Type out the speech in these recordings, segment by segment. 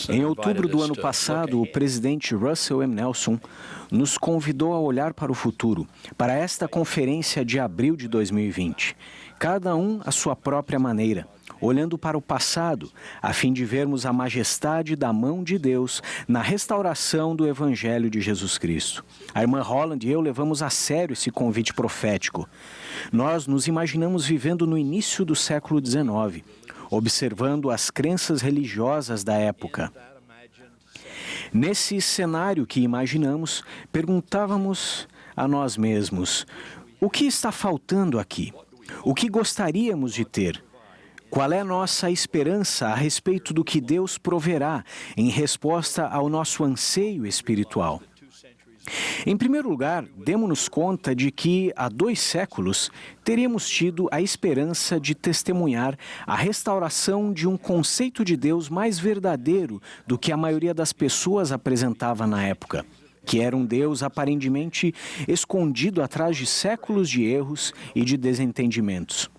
Em outubro do ano passado, o presidente Russell M. Nelson nos convidou a olhar para o futuro, para esta conferência de abril de 2020. Cada um à sua própria maneira, olhando para o passado, a fim de vermos a majestade da mão de Deus na restauração do Evangelho de Jesus Cristo. A irmã Holland e eu levamos a sério esse convite profético. Nós nos imaginamos vivendo no início do século XIX, observando as crenças religiosas da época. Nesse cenário que imaginamos, perguntávamos a nós mesmos: o que está faltando aqui? O que gostaríamos de ter? Qual é a nossa esperança a respeito do que Deus proverá em resposta ao nosso anseio espiritual? Em primeiro lugar, demos-nos conta de que, há 2 séculos, teríamos tido a esperança de testemunhar a restauração de um conceito de Deus mais verdadeiro do que a maioria das pessoas apresentava na época, que era um Deus aparentemente escondido atrás de séculos de erros e de desentendimentos.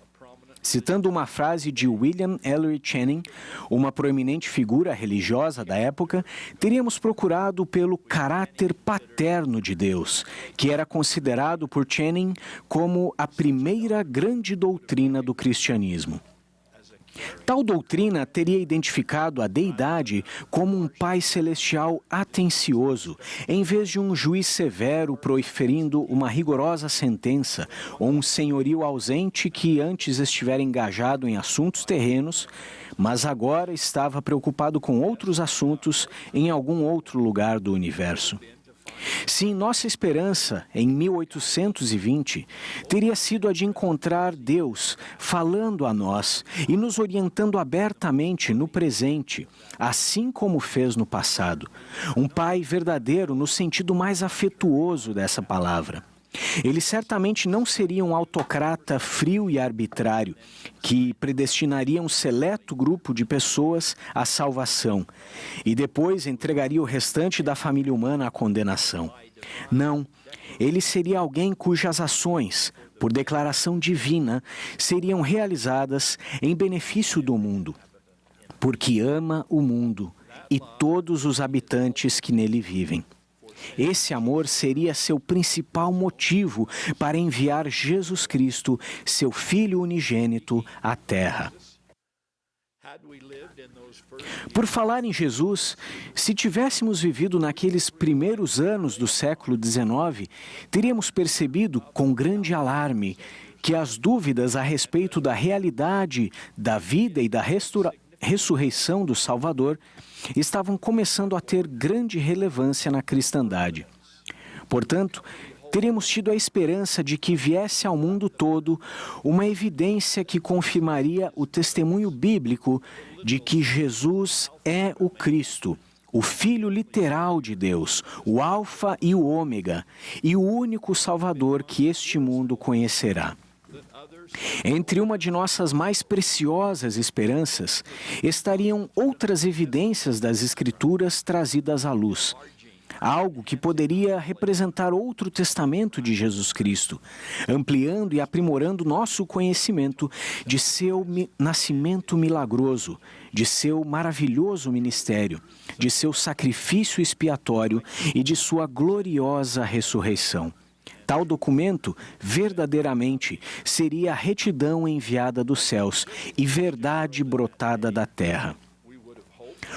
Citando uma frase de William Ellery Channing, uma proeminente figura religiosa da época, teríamos procurado pelo caráter paterno de Deus, que era considerado por Channing como a primeira grande doutrina do cristianismo. Tal doutrina teria identificado a deidade como um Pai celestial atencioso, em vez de um juiz severo proferindo uma rigorosa sentença, ou um senhorio ausente que antes estivera engajado em assuntos terrenos, mas agora estava preocupado com outros assuntos em algum outro lugar do universo. Sim, nossa esperança, em 1820, teria sido a de encontrar Deus falando a nós e nos orientando abertamente no presente, assim como fez no passado. Um Pai verdadeiro no sentido mais afetuoso dessa palavra. Ele certamente não seria um autocrata frio e arbitrário, que predestinaria um seleto grupo de pessoas à salvação e depois entregaria o restante da família humana à condenação. Não, ele seria alguém cujas ações, por declaração divina, seriam realizadas em benefício do mundo, porque ama o mundo e todos os habitantes que nele vivem. Esse amor seria seu principal motivo para enviar Jesus Cristo, seu Filho unigênito, à Terra. Por falar em Jesus, se tivéssemos vivido naqueles primeiros anos do século XIX, teríamos percebido com grande alarme que as dúvidas a respeito da realidade da vida e da ressurreição do Salvador estavam começando a ter grande relevância na cristandade. Portanto, teríamos tido a esperança de que viesse ao mundo todo uma evidência que confirmaria o testemunho bíblico de que Jesus é o Cristo, o Filho literal de Deus, o Alfa e o Ômega, e o único Salvador que este mundo conhecerá. Entre uma de nossas mais preciosas esperanças estariam outras evidências das Escrituras trazidas à luz. Algo que poderia representar outro testamento de Jesus Cristo, ampliando e aprimorando nosso conhecimento de seu nascimento milagroso, de seu maravilhoso ministério, de seu sacrifício expiatório e de sua gloriosa ressurreição. Tal documento, verdadeiramente, seria a retidão enviada dos céus e verdade brotada da terra.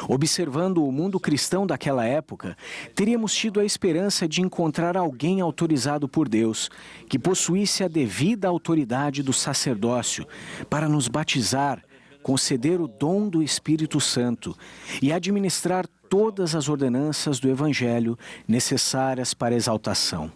Observando o mundo cristão daquela época, teríamos tido a esperança de encontrar alguém autorizado por Deus, que possuísse a devida autoridade do sacerdócio, para nos batizar, conceder o dom do Espírito Santo e administrar todas as ordenanças do Evangelho necessárias para a exaltação.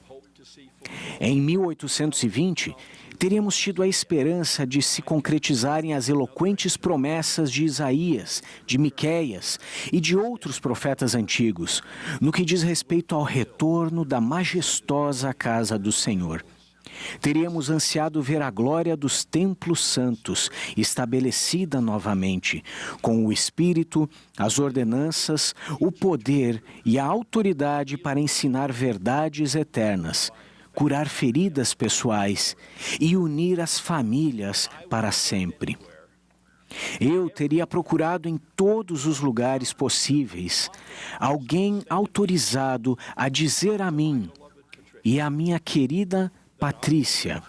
Em 1820, teríamos tido a esperança de se concretizarem as eloquentes promessas de Isaías, de Miqueias e de outros profetas antigos, no que diz respeito ao retorno da majestosa casa do Senhor. Teríamos ansiado ver a glória dos templos santos estabelecida novamente, com o Espírito, as ordenanças, o poder e a autoridade para ensinar verdades eternas, curar feridas pessoais e unir as famílias para sempre. Eu teria procurado em todos os lugares possíveis alguém autorizado a dizer a mim e à minha querida Patrícia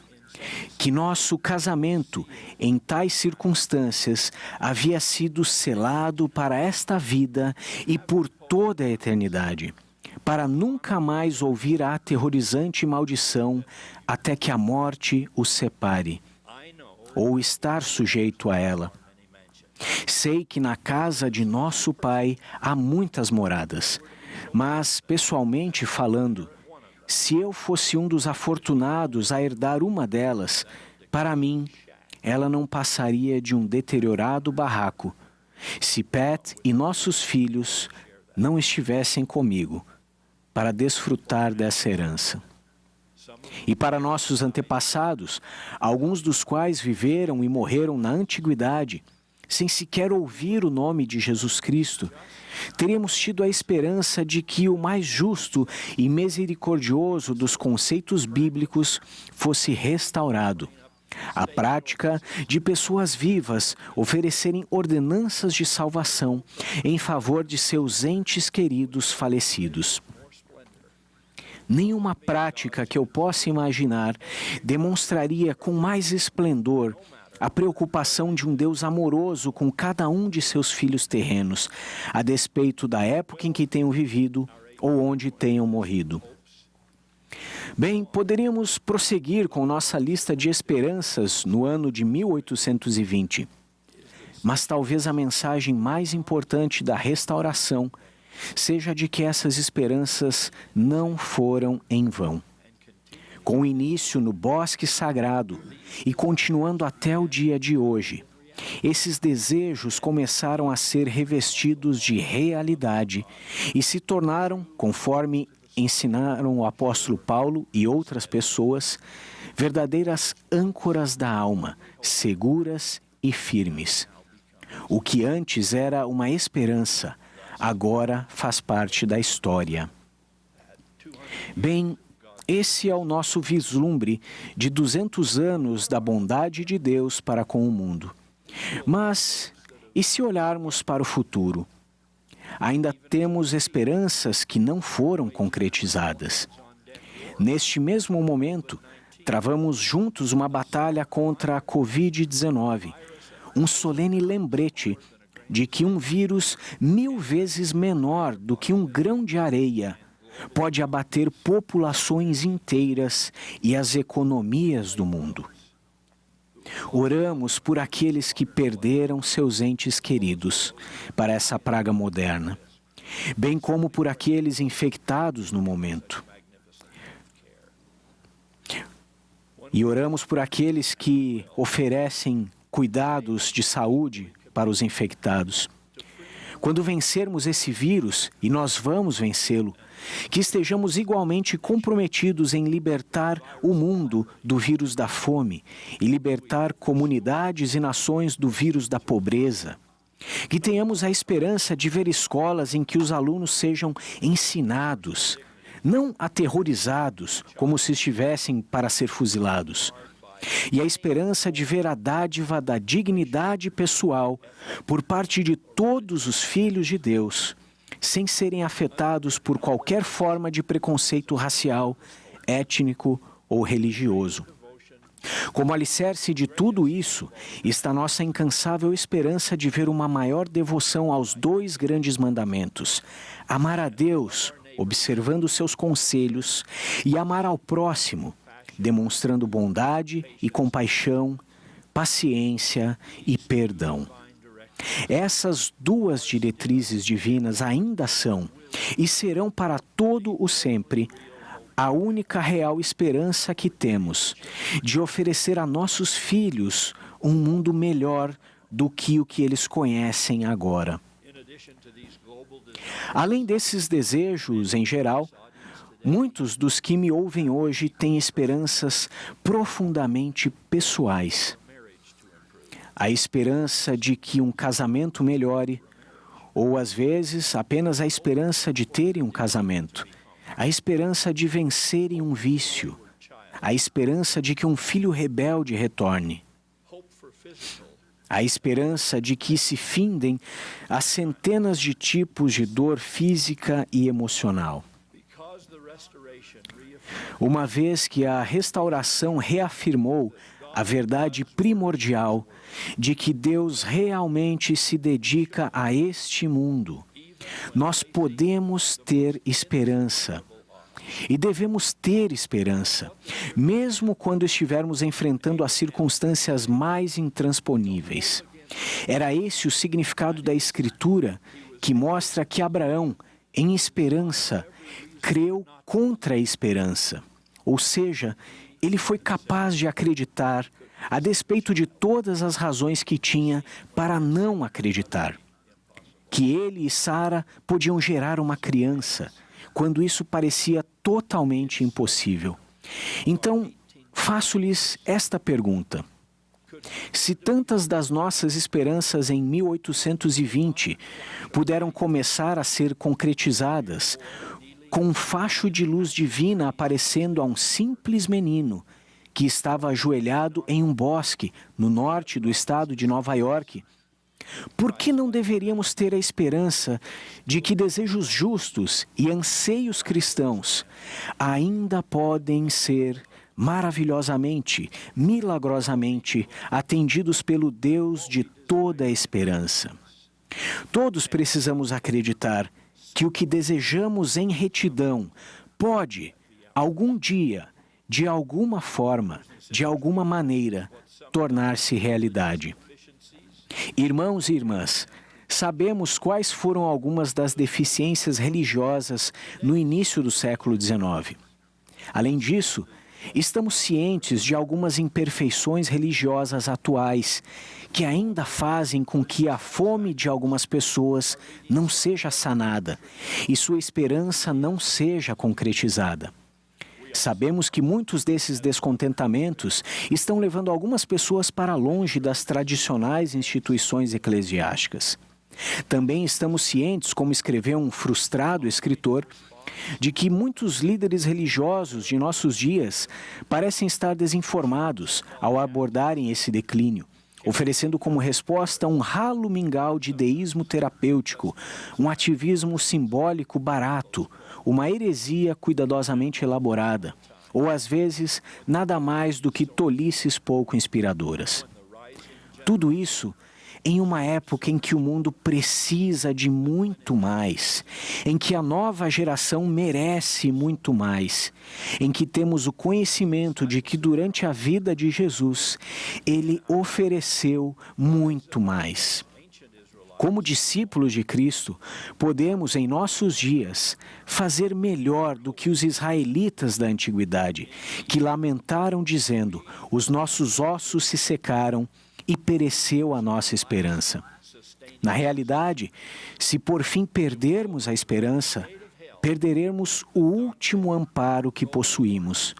que nosso casamento, em tais circunstâncias, havia sido selado para esta vida e por toda a eternidade, para nunca mais ouvir a aterrorizante maldição até que a morte os separe, ou estar sujeito a ela. Sei que na casa de nosso Pai há muitas moradas, mas, pessoalmente falando, se eu fosse um dos afortunados a herdar uma delas, para mim, ela não passaria de um deteriorado barraco, se Pat e nossos filhos não estivessem comigo para desfrutar dessa herança. E para nossos antepassados, alguns dos quais viveram e morreram na antiguidade, sem sequer ouvir o nome de Jesus Cristo, teríamos tido a esperança de que o mais justo e misericordioso dos conceitos bíblicos fosse restaurado. A prática de pessoas vivas oferecerem ordenanças de salvação em favor de seus entes queridos falecidos. Nenhuma prática que eu possa imaginar demonstraria com mais esplendor a preocupação de um Deus amoroso com cada um de seus filhos terrenos, a despeito da época em que tenham vivido ou onde tenham morrido. Bem, poderíamos prosseguir com nossa lista de esperanças no ano de 1820, mas talvez a mensagem mais importante da restauração seja de que essas esperanças não foram em vão. Com início no bosque sagrado e continuando até o dia de hoje, esses desejos começaram a ser revestidos de realidade e se tornaram, conforme ensinaram o apóstolo Paulo e outras pessoas, verdadeiras âncoras da alma, seguras e firmes. O que antes era uma esperança, agora faz parte da história. Bem, esse é o nosso vislumbre de 200 anos da bondade de Deus para com o mundo. Mas, e se olharmos para o futuro? Ainda temos esperanças que não foram concretizadas. Neste mesmo momento, travamos juntos uma batalha contra a Covid-19, um solene lembrete de que um vírus 1000 vezes menor do que um grão de areia pode abater populações inteiras e as economias do mundo. Oramos por aqueles que perderam seus entes queridos para essa praga moderna, bem como por aqueles infectados no momento. E oramos por aqueles que oferecem cuidados de saúde para os infectados. Quando vencermos esse vírus, e nós vamos vencê-lo, que estejamos igualmente comprometidos em libertar o mundo do vírus da fome e libertar comunidades e nações do vírus da pobreza. Que tenhamos a esperança de ver escolas em que os alunos sejam ensinados, não aterrorizados como se estivessem para ser fuzilados. E a esperança de ver a dádiva da dignidade pessoal por parte de todos os filhos de Deus, sem serem afetados por qualquer forma de preconceito racial, étnico ou religioso. Como alicerce de tudo isso, está nossa incansável esperança de ver uma maior devoção aos 2 grandes mandamentos: amar a Deus, observando seus conselhos, e amar ao próximo, demonstrando bondade e compaixão, paciência e perdão. Essas 2 diretrizes divinas ainda são, e serão para todo o sempre, a única real esperança que temos de oferecer a nossos filhos um mundo melhor do que o que eles conhecem agora. Além desses desejos em geral, muitos dos que me ouvem hoje têm esperanças profundamente pessoais. A esperança de que um casamento melhore, ou às vezes apenas a esperança de terem um casamento, a esperança de vencerem um vício, a esperança de que um filho rebelde retorne. A esperança de que se findem as centenas de tipos de dor física e emocional. Uma vez que a restauração reafirmou a verdade primordial de que Deus realmente se dedica a este mundo, nós podemos ter esperança. E devemos ter esperança, mesmo quando estivermos enfrentando as circunstâncias mais intransponíveis. Era esse o significado da Escritura, que mostra que Abraão, em esperança, creu contra a esperança. Ou seja, ele foi capaz de acreditar, a despeito de todas as razões que tinha para não acreditar. Que ele e Sara podiam gerar uma criança, quando isso parecia totalmente impossível. Então, faço-lhes esta pergunta. Se tantas das nossas esperanças em 1820 puderam começar a ser concretizadas, com um facho de luz divina aparecendo a um simples menino que estava ajoelhado em um bosque no norte do estado de Nova York, por que não deveríamos ter a esperança de que desejos justos e anseios cristãos ainda podem ser maravilhosamente, milagrosamente atendidos pelo Deus de toda a esperança? Todos precisamos acreditar que o que desejamos em retidão pode, algum dia, de alguma forma, de alguma maneira, tornar-se realidade. Irmãos e irmãs, sabemos quais foram algumas das deficiências religiosas no início do século XIX. Além disso, estamos cientes de algumas imperfeições religiosas atuais que ainda fazem com que a fome de algumas pessoas não seja sanada e sua esperança não seja concretizada. Sabemos que muitos desses descontentamentos estão levando algumas pessoas para longe das tradicionais instituições eclesiásticas. Também estamos cientes, como escreveu um frustrado escritor, de que muitos líderes religiosos de nossos dias parecem estar desinformados ao abordarem esse declínio, oferecendo como resposta um ralo mingau de deísmo terapêutico, um ativismo simbólico barato, uma heresia cuidadosamente elaborada, ou às vezes nada mais do que tolices pouco inspiradoras. Tudo isso em uma época em que o mundo precisa de muito mais, em que a nova geração merece muito mais, em que temos o conhecimento de que durante a vida de Jesus, ele ofereceu muito mais. Como discípulos de Cristo, podemos, em nossos dias, fazer melhor do que os israelitas da antiguidade, que lamentaram dizendo: os nossos ossos se secaram e pereceu a nossa esperança. Na realidade, se por fim perdermos a esperança, perderemos o último amparo que possuímos.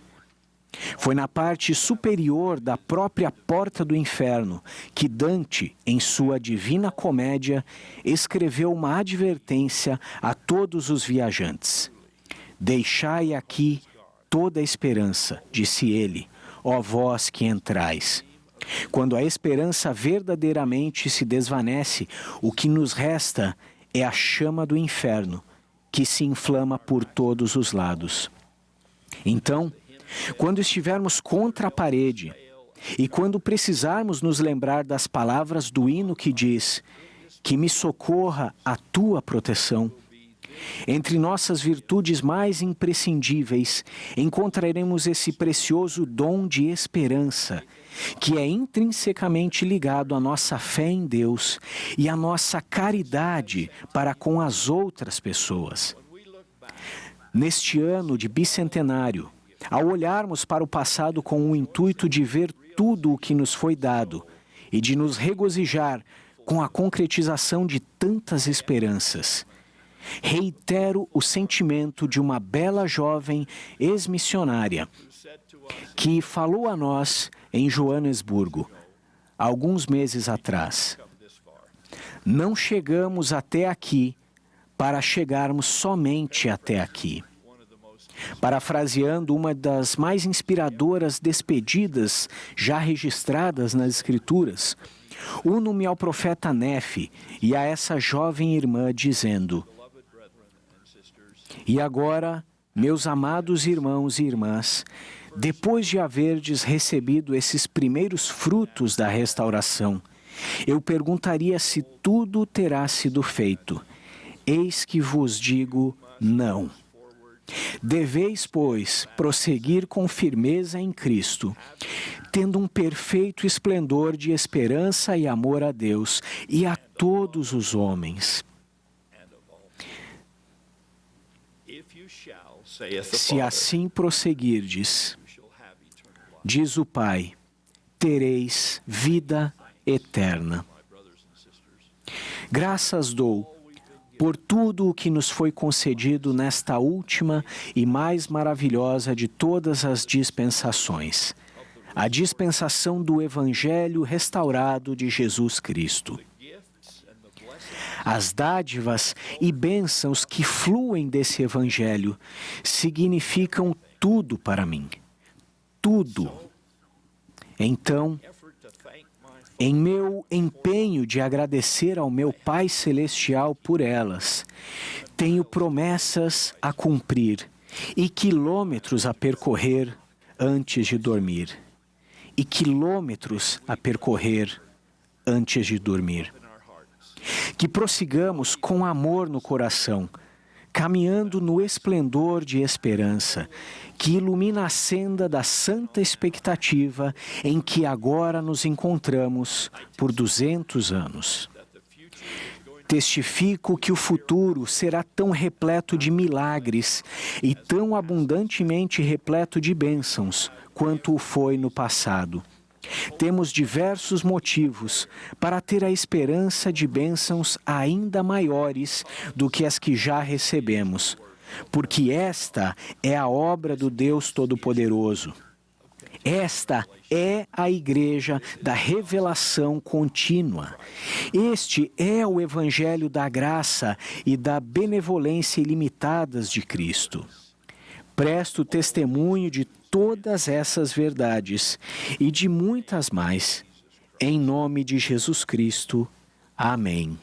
Foi na parte superior da própria porta do inferno que Dante, em sua Divina Comédia, escreveu uma advertência a todos os viajantes. Deixai aqui toda a esperança, disse ele, ó vós que entrais. Quando a esperança verdadeiramente se desvanece, o que nos resta é a chama do inferno, que se inflama por todos os lados. Então, quando estivermos contra a parede e quando precisarmos nos lembrar das palavras do hino que diz: que me socorra a tua proteção, entre nossas virtudes mais imprescindíveis, encontraremos esse precioso dom de esperança, que é intrinsecamente ligado à nossa fé em Deus e à nossa caridade para com as outras pessoas. Neste ano de bicentenário, ao olharmos para o passado com o intuito de ver tudo o que nos foi dado e de nos regozijar com a concretização de tantas esperanças, reitero o sentimento de uma bela jovem ex-missionária que falou a nós em Joanesburgo, alguns meses atrás. Não chegamos até aqui para chegarmos somente até aqui. Parafraseando uma das mais inspiradoras despedidas já registradas nas Escrituras, Uno-me ao profeta Nefe e a essa jovem irmã, dizendo: E agora, meus amados irmãos e irmãs, depois de haverdes recebido esses primeiros frutos da restauração, eu perguntaria se tudo terá sido feito. Eis que vos digo não. Deveis, pois, prosseguir com firmeza em Cristo, tendo um perfeito esplendor de esperança e amor a Deus e a todos os homens. Se assim prosseguirdes, diz o Pai, tereis vida eterna. Graças dou por tudo o que nos foi concedido nesta última e mais maravilhosa de todas as dispensações, a dispensação do Evangelho restaurado de Jesus Cristo. As dádivas e bênçãos que fluem desse Evangelho significam tudo para mim. Tudo. Então, em meu empenho de agradecer ao meu Pai Celestial por elas, tenho promessas a cumprir e quilômetros a percorrer antes de dormir. E quilômetros a percorrer antes de dormir. Que prossigamos com amor no coração, caminhando no esplendor de esperança, que ilumina a senda da santa expectativa em que agora nos encontramos por 200 anos. Testifico que o futuro será tão repleto de milagres e tão abundantemente repleto de bênçãos quanto o foi no passado. Temos diversos motivos para ter a esperança de bênçãos ainda maiores do que as que já recebemos, porque esta é a obra do Deus Todo-Poderoso. Esta é a igreja da revelação contínua. Este é o evangelho da graça e da benevolência ilimitadas de Cristo. Presto testemunho de todas essas verdades e de muitas mais. Em nome de Jesus Cristo. Amém.